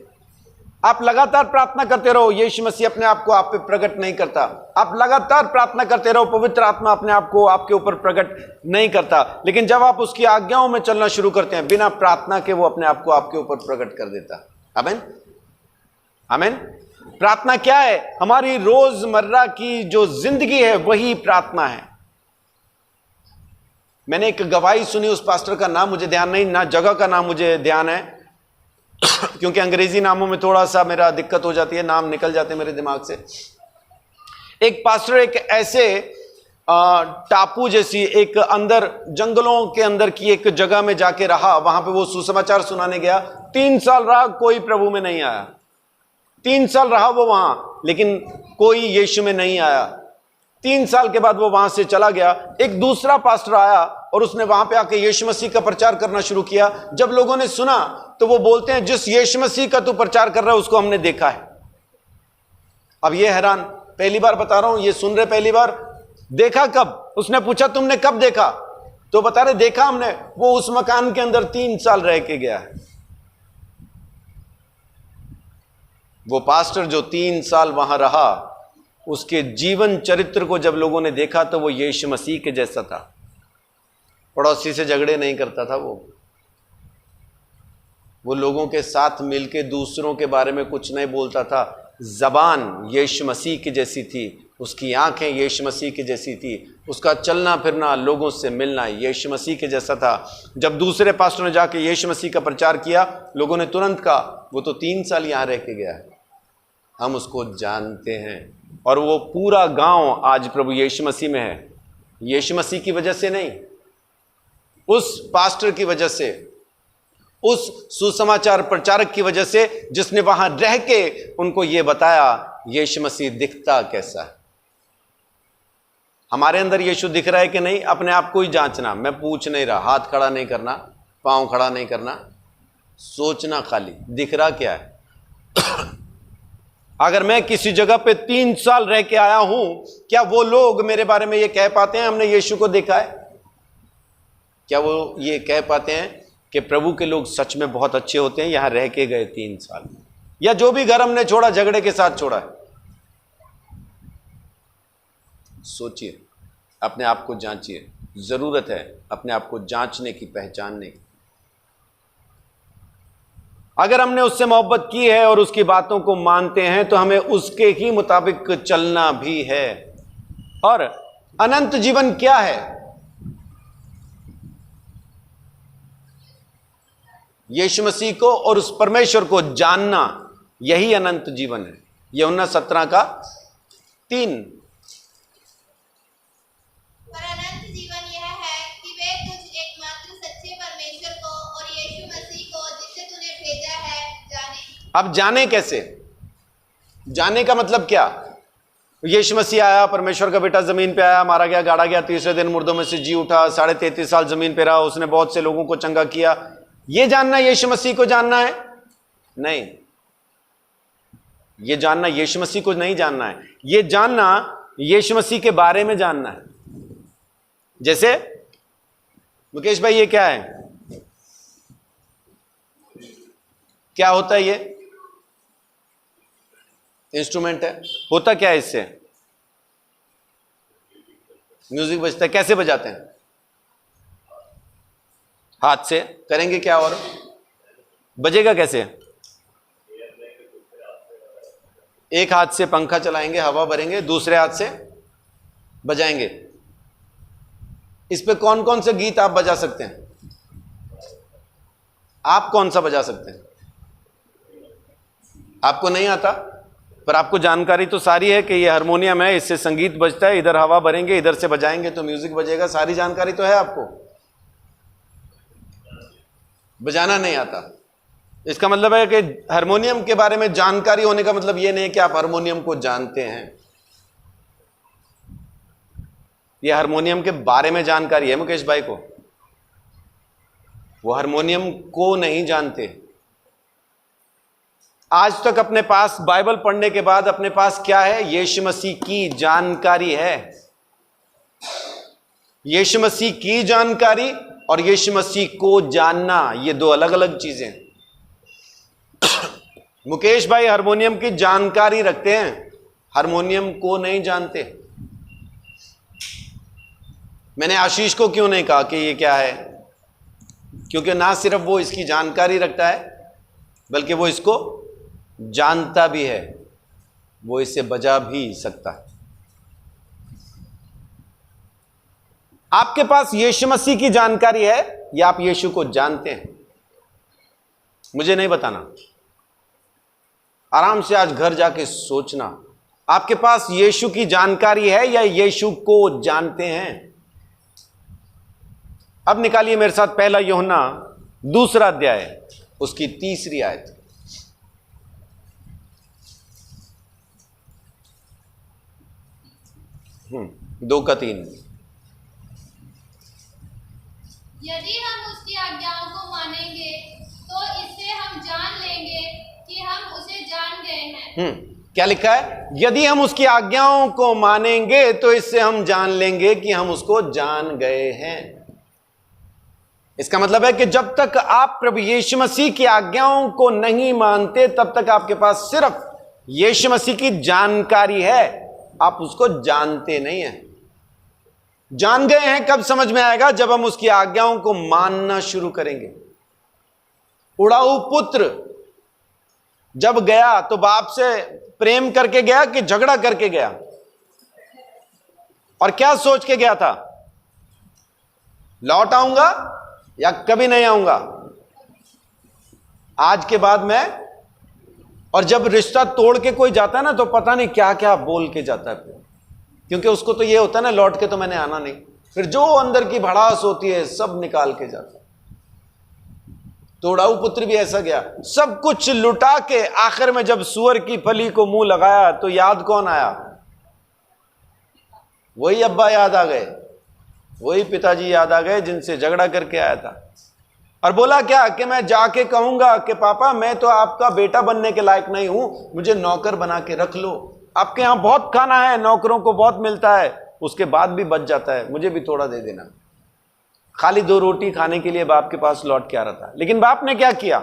S1: आप लगातार प्रार्थना करते रहो, यीशु मसीह अपने आप को आप पे प्रकट नहीं करता। आप लगातार प्रार्थना करते रहो, पवित्र आत्मा अपने आप को आपके ऊपर प्रकट नहीं करता। लेकिन जब आप उसकी आज्ञाओं में चलना शुरू करते हैं, बिना प्रार्थना के वो अपने आप को आपके ऊपर प्रकट कर देता। आमीन, आमीन। प्रार्थना क्या है? हमारी रोजमर्रा की जो जिंदगी है वही प्रार्थना है। मैंने एक गवाही सुनी, उस पास्टर का नाम मुझे ध्यान नहीं, ना जगह का नाम मुझे ध्यान है क्योंकि अंग्रेजी नामों में थोड़ा सा मेरा दिक्कत हो जाती है, नाम निकल जाते हैं मेरे दिमाग से। एक पास्टर एक ऐसे टापू जैसी एक अंदर जंगलों के अंदर की एक जगह में जाके रहा, वहां पे वो सुसमाचार सुनाने गया। 3 साल रहा, कोई प्रभु में नहीं आया। 3 साल रहा वो वहां, लेकिन कोई यीशु में नहीं आया। 3 साल के बाद वो वहां से चला गया। एक दूसरा पास्टर आया और उसने वहां पे आके यीशु मसीह का प्रचार करना शुरू किया। जब लोगों ने सुना तो वो बोलते हैं, जिस यीशु मसीह का तू प्रचार कर रहा है उसको हमने देखा है। अब ये हैरान, पहली बार बता रहा हूं, ये सुन रहे पहली बार। देखा कब? उसने पूछा तुमने कब देखा? तो बता रहे देखा हमने, वो उस मकान के अंदर 3 साल रह के गया है। वो पास्टर जो 3 साल वहां रहा, उसके जीवन चरित्र को जब लोगों ने देखा तो वो यीशु मसीह के जैसा था। पड़ोसी से झगड़े नहीं करता था वो लोगों के साथ मिलके दूसरों के बारे में कुछ नहीं बोलता था। जबान यीशु मसीह की जैसी थी, उसकी आंखें यीशु मसीह की जैसी थी, उसका चलना फिरना, लोगों से मिलना यीशु मसीह के जैसा था। जब दूसरे पास्टर ने जाके यीशु मसीह का प्रचार किया, लोगों ने तुरंत कहा वो तो 3 साल यहां रह के गया है, हम उसको जानते हैं। और वो पूरा गांव आज प्रभु यीशु मसीह में है। यीशु मसीह की वजह से नहीं, उस पास्टर की वजह से, उस सुसमाचार प्रचारक की वजह से, जिसने वहां रह के उनको यह बताया यीशु मसीह दिखता कैसा है। हमारे अंदर यीशु दिख रहा है कि नहीं, अपने आप को ही जांचना। मैं पूछ नहीं रहा, हाथ खड़ा नहीं करना, पांव खड़ा नहीं करना, सोचना खाली दिख रहा क्या है। अगर मैं किसी जगह पे 3 साल रह के आया हूं, क्या वो लोग मेरे बारे में ये कह पाते हैं हमने यीशु को देखा है? क्या वो ये कह पाते हैं कि प्रभु के लोग सच में बहुत अच्छे होते हैं, यहां रह के गए 3 साल? या जो भी घर हमने छोड़ा झगड़े के साथ छोड़ा है। सोचिए, अपने आप को जांचिए। जरूरत है अपने आप को जांचने की, पहचानने की। अगर हमने उससे मोहब्बत की है और उसकी बातों को मानते हैं तो हमें उसके ही मुताबिक चलना भी है। और अनंत जीवन क्या है? यीशु मसीह को और उस परमेश्वर को जानना, यही अनंत जीवन है। यूहन्ना 17 का 3।
S2: पर अनंत जीवन यह है कि वे तुझ एकमात्र सच्चे परमेश्वर को और यीशु मसीह को जिसे तूने भेजा है जाने।
S1: अब जाने कैसे? जाने का मतलब क्या? यीशु मसीह आया, परमेश्वर का बेटा जमीन पे आया, मारा गया, गाड़ा गया, तीसरे दिन मुर्दों में से जी उठा, 33.5 साल जमीन पे रहा, उसने बहुत से लोगों को चंगा किया। ये जानना यीशु मसीह को जानना है? नहीं, ये जानना यीशु मसीह को नहीं जानना है। ये जानना यीशु मसीह के बारे में जानना है। जैसे मुकेश भाई, ये क्या है? क्या होता है? ये इंस्ट्रूमेंट है। होता क्या है इससे? म्यूजिक बजता है। कैसे बजाते हैं? हाथ से। करेंगे क्या और? बजेगा कैसे? एक हाथ से पंखा चलाएंगे, हवा भरेंगे, दूसरे हाथ से बजाएंगे। इस पे कौन कौन से गीत आप बजा सकते हैं? आप कौन सा बजा सकते हैं? आपको नहीं आता, पर आपको जानकारी तो सारी है कि ये हारमोनियम है, इससे संगीत बजता है, इधर हवा भरेंगे, इधर से बजाएंगे तो म्यूजिक बजेगा। सारी जानकारी तो है आपको, बजाना नहीं आता। इसका मतलब है कि हारमोनियम के बारे में जानकारी होने का मतलब यह नहीं है कि आप हारमोनियम को जानते हैं। यह हारमोनियम के बारे में जानकारी है मुकेश भाई को, वो हारमोनियम को नहीं जानते। आज तक अपने पास बाइबल पढ़ने के बाद अपने पास क्या है? यीशु मसीह की जानकारी है। यीशु मसीह की जानकारी और यीशु मसीह को जानना, ये दो अलग अलग चीजें। मुकेश भाई हारमोनियम की जानकारी रखते हैं, हारमोनियम को नहीं जानते। मैंने आशीष को क्यों नहीं कहा कि ये क्या है? क्योंकि ना सिर्फ वो इसकी जानकारी रखता है, बल्कि वो इसको जानता भी है, वो इसे बजा भी सकता है। आपके पास यीशु मसीह की जानकारी है या आप यीशु को जानते हैं? मुझे नहीं बताना, आराम से आज घर जाके सोचना, आपके पास यीशु की जानकारी है या यीशु को जानते हैं? अब निकालिए मेरे साथ पहला यूहन्ना 2 अध्याय, उसकी 3 आयत। 2-3।
S2: यदि हम उसकी आज्ञाओं को मानेंगे तो इससे हम जान लेंगे कि हम उसे जान गए हैं।
S1: क्या लिखा है? यदि हम उसकी आज्ञाओं को मानेंगे तो इससे हम जान लेंगे कि हम उसको जान गए हैं। इसका मतलब है कि जब तक आप प्रभु यीशु मसीह की आज्ञाओं को नहीं मानते, तब तक आपके पास सिर्फ यीशु मसीह की जानकारी है, आप उसको जानते नहीं हैं। जान गए हैं कब समझ में आएगा? जब हम उसकी आज्ञाओं को मानना शुरू करेंगे। उड़ाऊ पुत्र जब गया तो बाप से प्रेम करके गया कि झगड़ा करके गया? और क्या सोच के गया था? लौट आऊंगा या कभी नहीं आऊंगा, आज के बाद मैं। और जब रिश्ता तोड़ के कोई जाता है ना, तो पता नहीं क्या क्या बोल के जाता है, क्योंकि उसको तो ये होता है ना, लौट के तो मैंने आना नहीं। फिर जो अंदर की भड़ास होती है सब निकाल के जाता है। तो उड़ाऊ पुत्र भी ऐसा गया, सब कुछ लुटा के आखिर में जब सुअर की फली को मुंह लगाया तो याद कौन आया? वही अब्बा याद आ गए, वही पिताजी याद आ गए जिनसे झगड़ा करके आया था। और बोला क्या कि मैं जाके कहूंगा कि पापा मैं तो आपका बेटा बनने के लायक नहीं हूं, मुझे नौकर बना के रख लो। आपके यहां बहुत खाना है, नौकरों को बहुत मिलता है, उसके बाद भी बच जाता है, मुझे भी थोड़ा दे देना। खाली 2 रोटी खाने के लिए बाप के पास लौट के आ रहा था। लेकिन बाप ने क्या किया?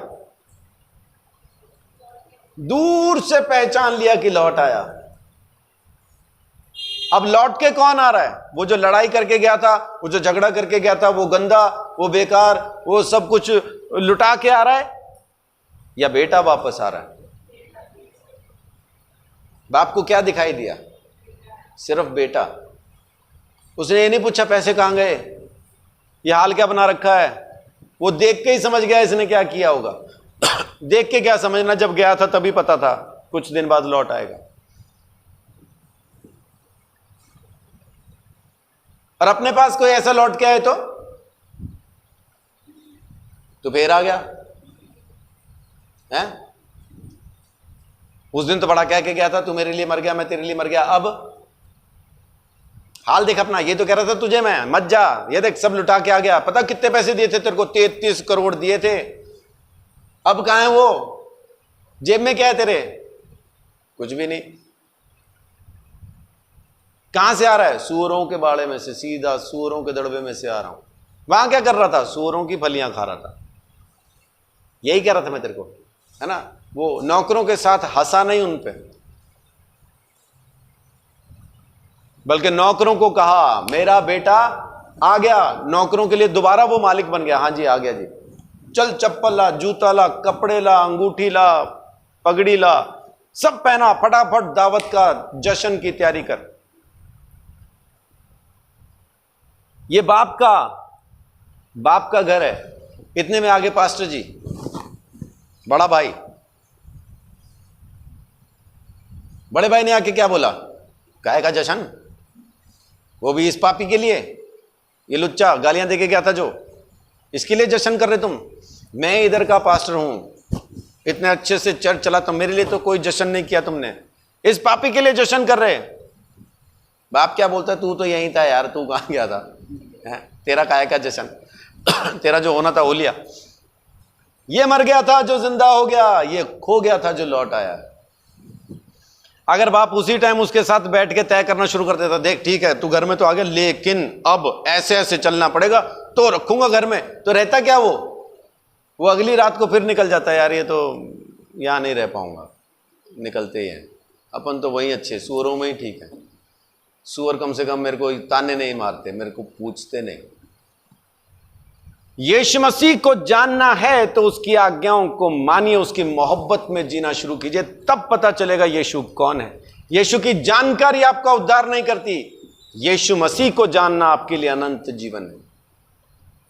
S1: दूर से पहचान लिया कि लौट आया। अब लौट के कौन आ रहा है? वो जो लड़ाई करके गया था, वो जो झगड़ा करके गया था, वो गंदा, वो बेकार, वो सब कुछ लुटा के आ रहा है, या बेटा वापस आ रहा है? बाप को क्या दिखाई दिया? सिर्फ बेटा। उसने ये नहीं पूछा पैसे कहां गए, ये हाल क्या बना रखा है। वो देख के ही समझ गया इसने क्या किया होगा। देख के क्या समझना, जब गया था तभी पता था कुछ दिन बाद लौट आएगा। और अपने पास कोई ऐसा लौट के आए तो फिर आ गया है? उस दिन तो बड़ा कह के गया था, तू मेरे लिए मर गया, मैं तेरे लिए मर गया। अब हाल देख अपना, ये तो कह रहा था तुझे मैं मत जा, ये देख सब लुटा के आ गया। पता कितने पैसे दिए थे तेरे को? 33 करोड़ दिए थे। अब कहां है वो? जेब में क्या है तेरे? कुछ भी नहीं। कहां से आ रहा है? सूअरों के बाड़े में से, सीधा सूअरों के दड़बे में से आ रहा हूं। वहां क्या कर रहा था? सूअरों की फलियां खा रहा था। यही कह रहा था मैं तेरे को, है ना? वो नौकरों के साथ हंसा नहीं उन पे, बल्कि नौकरों को कहा मेरा बेटा आ गया। नौकरों के लिए दोबारा वो मालिक बन गया। हाँ जी आ गया जी, चल चप्पल ला, जूता ला, कपड़े ला, अंगूठी ला, पगड़ी ला, सब पहना, फटाफट दावत का जश्न की तैयारी कर। ये बाप का घर है। इतने में आगे पास्टर जी, बड़ा भाई, बड़े भाई ने आके क्या बोला? काहे का जश्न? वो भी इस पापी के लिए? ये लुच्चा गालियां देके गया था जो, इसके लिए जश्न कर रहे तुम? मैं इधर का पास्टर हूं, इतने अच्छे से चर्च चलाता हूं, मेरे लिए तो कोई जश्न नहीं किया तुमने, इस पापी के लिए जश्न कर रहे। बाप क्या बोलता है? तू तो यहीं था यार, तू कहां गया था? तेरा काहे का जश्न? तेरा जो होना था हो लिया। ये मर गया था जो जिंदा हो गया, ये खो गया था जो लौट आया। अगर बाप उसी टाइम उसके साथ बैठ के तय करना शुरू कर देता, देख ठीक है तू घर में तो आ गया, लेकिन अब ऐसे ऐसे चलना पड़ेगा तो रखूंगा घर में, तो रहता क्या वो अगली रात को फिर निकल जाता है, यार ये तो यहां नहीं रह पाऊंगा, निकलते ही हैं। अपन तो वही अच्छे, सुअरों में ही ठीक है। सुअर कम से कम मेरे को ताने नहीं मारते, मेरे को पूछते नहीं। यीशु मसीह को जानना है तो उसकी आज्ञाओं को मानिए, उसकी मोहब्बत में जीना शुरू कीजिए, तब पता चलेगा यीशु कौन है। यीशु की जानकारी आपका उद्धार नहीं करती, यीशु मसीह को जानना आपके लिए अनंत जीवन है।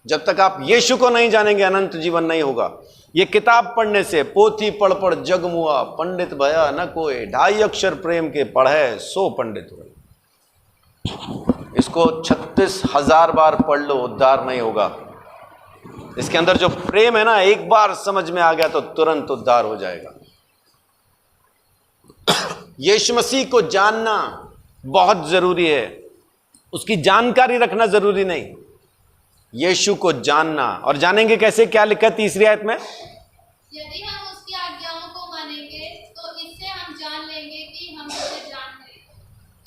S1: जब तक आप यीशु को नहीं जानेंगे अनंत जीवन नहीं होगा। ये किताब पढ़ने से पोथी पढ़ पढ़ जग मुआ, पंडित भया न कोई, 2.5 अक्षर प्रेम के पढ़े 100 पंडित हुए। इसको 36,000 बार पढ़ लो, उद्धार नहीं होगा। इसके अंदर जो प्रेम है ना, एक बार समझ में आ गया तो तुरंत उद्धार हो जाएगा। यीशु मसीह को जानना बहुत जरूरी है, उसकी जानकारी रखना जरूरी नहीं, यीशु को जानना। और जानेंगे कैसे, क्या लिखा है 3री आयत में?
S2: यदि हम उसकी आज्ञाओं को मानेंगे तो इससे हम जान लेंगे कि हम उसे जान गए।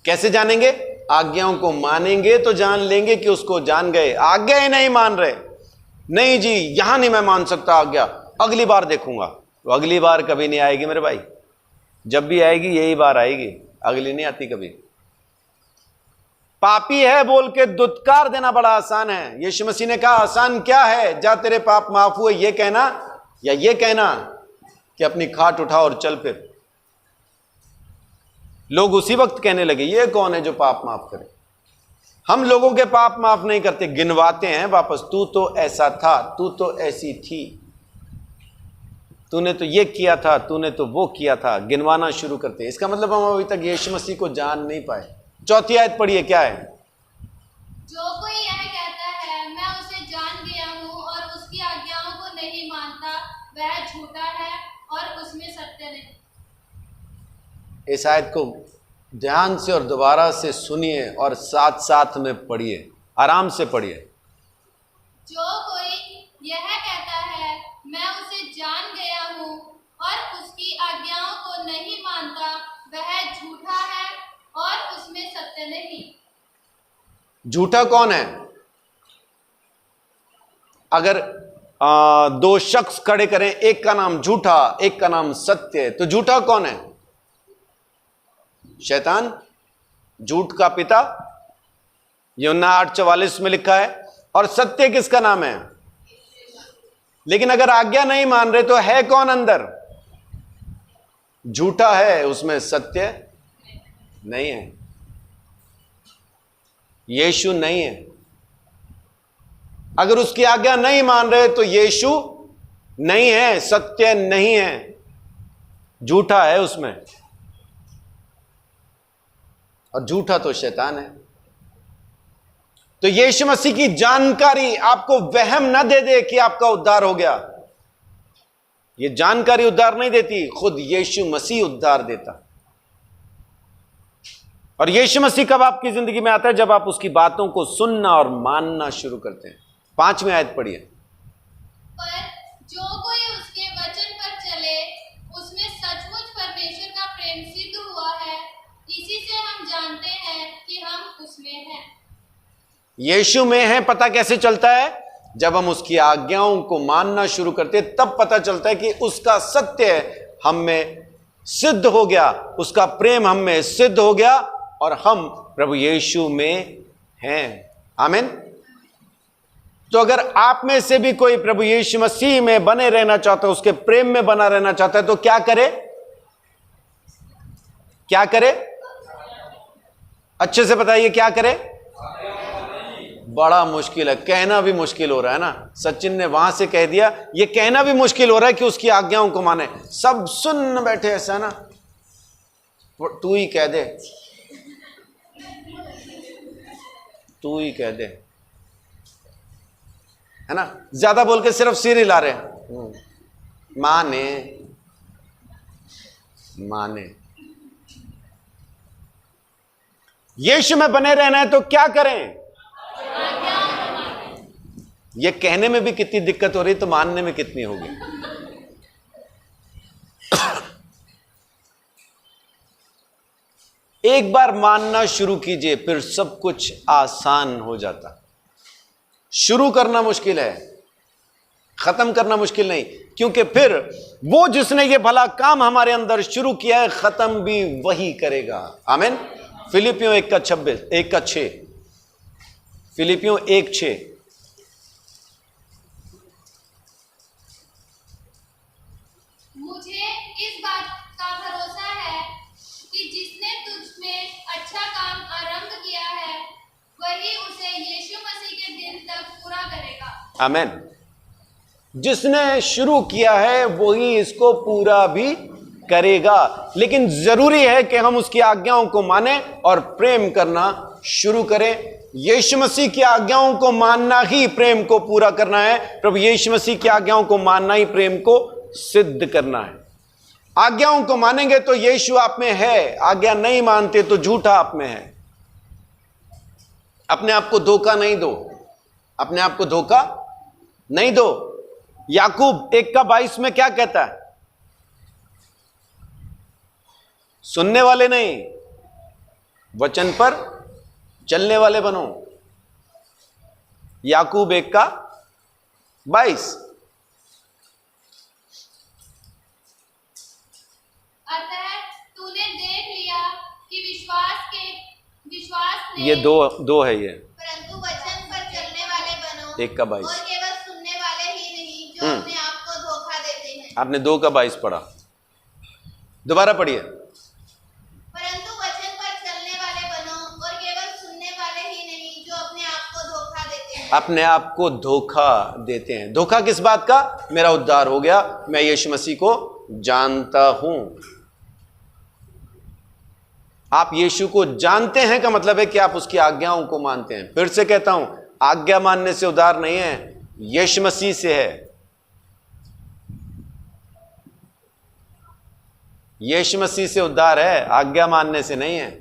S1: कैसे जानेंगे? आज्ञाओं को मानेंगे तो जान लेंगे कि उसको जान गए। आज्ञा ही नहीं मान रहे, नहीं जी यहां नहीं मैं मान सकता आज्ञा, अगली बार देखूंगा। तो अगली बार कभी नहीं आएगी मेरे भाई, जब भी आएगी यही बार आएगी, अगली नहीं आती कभी। पापी है बोल के दुत्कार देना बड़ा आसान है। यीशु मसीह ने कहा आसान क्या है, जा तेरे पाप माफ हुए, ये कहना या ये कहना कि अपनी खाट उठा और चल फिर। लोग उसी वक्त कहने लगे ये कौन है जो पाप माफ करे। हम लोगों के पाप माफ नहीं करते, गिनवाते हैं वापस, तू तो ऐसा था, तू तो ऐसी थी, तूने तो ये किया था, तूने तो वो किया था, गिनवाना शुरू करते हैं। इसका मतलब हम अभी तक यीशु मसीह को जान नहीं पाए। 4थी आयत पढ़िए, क्या है?
S2: जो कोई यह कहता है मैं उसे जान गया हूँ और उसकी आज्ञाओं को नहीं मानता, वह झूठा है और उसमें सत्य नहीं।
S1: इस आयत को ध्यान से और दोबारा से सुनिए और साथ साथ में पढ़िए, आराम से पढ़िए।
S2: जो कोई यह कहता है मैं उसे जान गया हूँ और उसकी आज्ञाओं को नहीं मानता, वह झूठा है और उसमें सत्य नहीं।
S1: झूठा कौन है? अगर 2 शख्स खड़े करें, एक का नाम झूठा एक का नाम सत्य, तो झूठा कौन है? शैतान, झूठ का पिता, यूहन्ना 8:44 में लिखा है। और सत्य किसका नाम है? लेकिन अगर आज्ञा नहीं मान रहे तो है कौन अंदर? झूठा है, उसमें सत्य नहीं है, यीशु नहीं है। अगर उसकी आज्ञा नहीं मान रहे तो यीशु नहीं है, सत्य नहीं है, झूठा है उसमें। और झूठा तो शैतान है। तो यीशु मसीह की जानकारी आपको वहम न दे दे कि आपका उद्धार हो गया। ये जानकारी उद्धार नहीं देती, खुद यीशु मसीह उद्धार देता। और यीशु मसीह कब आपकी जिंदगी में आता है? जब आप उसकी बातों को सुनना और मानना शुरू करते हैं। 5वीं आयत पढ़िए।
S2: पर जो कोई उसके वचन पर चले उसमें सचमुच परमेश्वर का प्रेम सिद्ध हुआ है, इसी से हम जानते हैं कि हम उसमें हैं।
S1: यीशु में है पता कैसे चलता है? जब हम उसकी आज्ञाओं को मानना शुरू करते हैं तब पता चलता है कि उसका सत्य हम में सिद्ध हो गया, उसका प्रेम हम में सिद्ध हो गया और हम प्रभु यीशु में हैं। आमीन। तो अगर आप में से भी कोई प्रभु यीशु मसीह में बने रहना चाहता है, उसके प्रेम में बना रहना चाहता है, तो क्या करे? क्या करे? अच्छे से बताइए, क्या करे? बड़ा मुश्किल है, कहना भी मुश्किल हो रहा है ना। सचिन ने वहां से कह दिया, ये कहना भी मुश्किल हो रहा है कि उसकी आज्ञाओं को माने। सब सुन बैठे ऐसा ना, तू ही कह दे, तू ही कह दे, है ना। ज्यादा बोल के सिर्फ सिर हिला रहे हैं। माने माने। यीशु में बने रहना है तो क्या करें? ये कहने में भी कितनी दिक्कत हो रही तो मानने में कितनी होगी। एक बार मानना शुरू कीजिए, फिर सब कुछ आसान हो जाता। शुरू करना मुश्किल है, खत्म करना मुश्किल नहीं, क्योंकि फिर वो जिसने ये भला काम हमारे अंदर शुरू किया है, खत्म भी वही करेगा। आमीन। फिलिपियों 1:6। फिलिपियों 1:6।
S2: मुझे इस बात का भरोसा है कि जिसने तुझ में अच्छा काम आरंभ किया है, वही उसे यीशु मसीह के दिन तक पूरा करेगा।
S1: आमीन। जिसने शुरू किया है वही इसको पूरा भी करेगा, लेकिन जरूरी है कि हम उसकी आज्ञाओं को माने और प्रेम करना शुरू करें। यीशु मसीह की आज्ञाओं को मानना ही प्रेम को पूरा करना है। प्रभु यीशु मसीह की आज्ञाओं को मानना ही प्रेम को सिद्ध करना है। आज्ञाओं को मानेंगे तो यीशु आप में है, आज्ञा नहीं मानते तो झूठा आप में है। अपने आप को धोखा नहीं दो, अपने आप को धोखा नहीं दो। याकूब 1:22 में क्या कहता है? सुनने वाले नहीं, वचन पर चलने वाले बनो। याकूब 1:22।
S2: अतः तूने देख लिया कि विश्वास ने
S1: ये दो है ये,
S2: परंतु वचन पर चलने वाले बनो
S1: 1:22।
S2: और केवल सुनने वाले ही नहीं जो अपने आप को धोखा देते हैं।
S1: आपने 2:22 पढ़ा, दोबारा पढ़िए।
S2: परंतु वचन पर चलने वाले बनो और केवल सुनने वाले ही नहीं जो अपने आप को धोखा देते हैं।
S1: अपने आप को धोखा देते हैं। धोखा किस बात का? मेरा उद्धार हो गया, मैं यीशु मसीह को जानता हूं। आप यीशु को जानते हैं का मतलब है कि आप उसकी आज्ञाओं को मानते हैं। फिर से कहता हूं, आज्ञा मानने से उद्धार नहीं है, यीशु मसीह से है। यीशु मसीह से उद्धार है, आज्ञा मानने से नहीं है।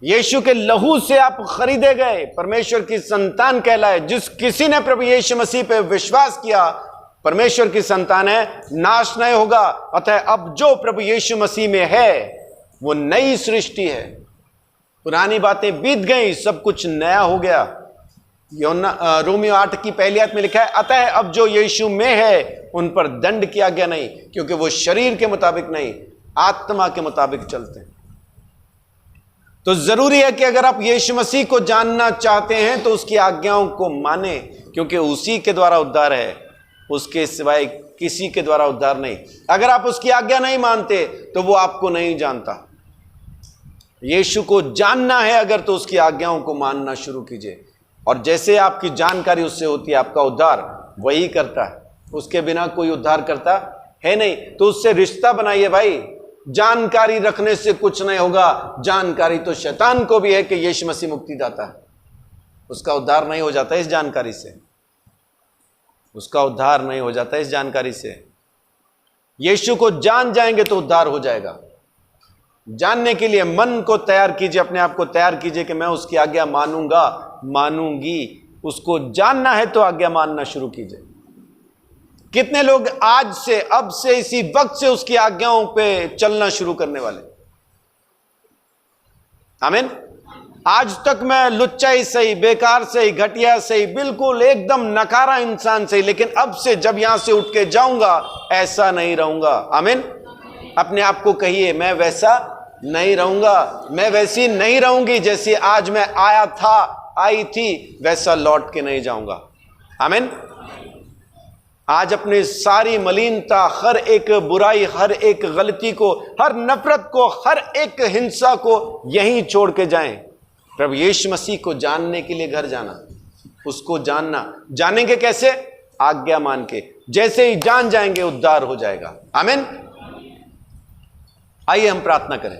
S1: यीशु के लहू से आप खरीदे गए, परमेश्वर की संतान कहलाए। जिस किसी ने प्रभु यीशु मसीह पे विश्वास किया, परमेश्वर की संतान है, नाश नहीं होगा। अतः अब जो प्रभु यीशु मसीह में है वो नई सृष्टि है। पुरानी बातें बीत गई, सब कुछ नया हो गया। रोमियो 8 की पहली आयत में लिखा है, अतः अब जो यीशु में है उन पर दंड किया गया नहीं, क्योंकि वो शरीर के मुताबिक नहीं, आत्मा के मुताबिक चलते हैं। तो जरूरी है कि अगर आप यीशु मसीह को जानना चाहते हैं तो उसकी आज्ञाओं को माने, क्योंकि उसी के द्वारा उद्धार है, उसके सिवाय किसी के द्वारा उद्धार नहीं। अगर आप उसकी आज्ञा नहीं मानते तो वो आपको नहीं जानता। यीशु को जानना है अगर, तो उसकी आज्ञाओं को मानना शुरू कीजिए, और जैसे आपकी जानकारी उससे होती है, आपका उद्धार वही करता है। उसके बिना कोई उद्धार करता है नहीं। तो उससे रिश्ता बनाइए भाई। जानकारी रखने से कुछ नहीं होगा। जानकारी तो शैतान को भी है कि यीशु मसीह मुक्तिदाता है, उसका उद्धार नहीं हो जाता इस जानकारी से, उसका उद्धार नहीं हो जाता इस जानकारी से। यीशु को जान जाएंगे तो उद्धार हो जाएगा। जानने के लिए मन को तैयार कीजिए, अपने आप को तैयार कीजिए कि मैं उसकी आज्ञा मानूंगा, मानूंगी। उसको जानना है तो आज्ञा मानना शुरू कीजिए। कितने लोग आज से, अब से, इसी वक्त से उसकी आज्ञाओं पे चलना शुरू करने वाले? आमीन। आज तक मैं लुच्चा ही सही, बेकार से ही, घटिया से ही, बिल्कुल एकदम नकारा इंसान से ही, लेकिन अब से जब यहां से उठ के जाऊंगा ऐसा नहीं रहूंगा। आमीन। अपने आप को कहिए, मैं वैसा नहीं रहूंगा, मैं वैसी नहीं रहूंगी जैसे आज मैं आया था, आई थी, वैसा लौट के नहीं जाऊंगा। आमीन। आज अपनी सारी मलिनता, हर एक बुराई, हर एक गलती को, हर नफरत को, हर एक हिंसा को यहीं छोड़ के जाएं। प्रभु यीशु मसीह को जानने के लिए घर जाना, उसको जानना। जानेंगे कैसे? आज्ञा मान के। जैसे ही जान जाएंगे उद्धार हो जाएगा। आमीन। आइए हम प्रार्थना करें।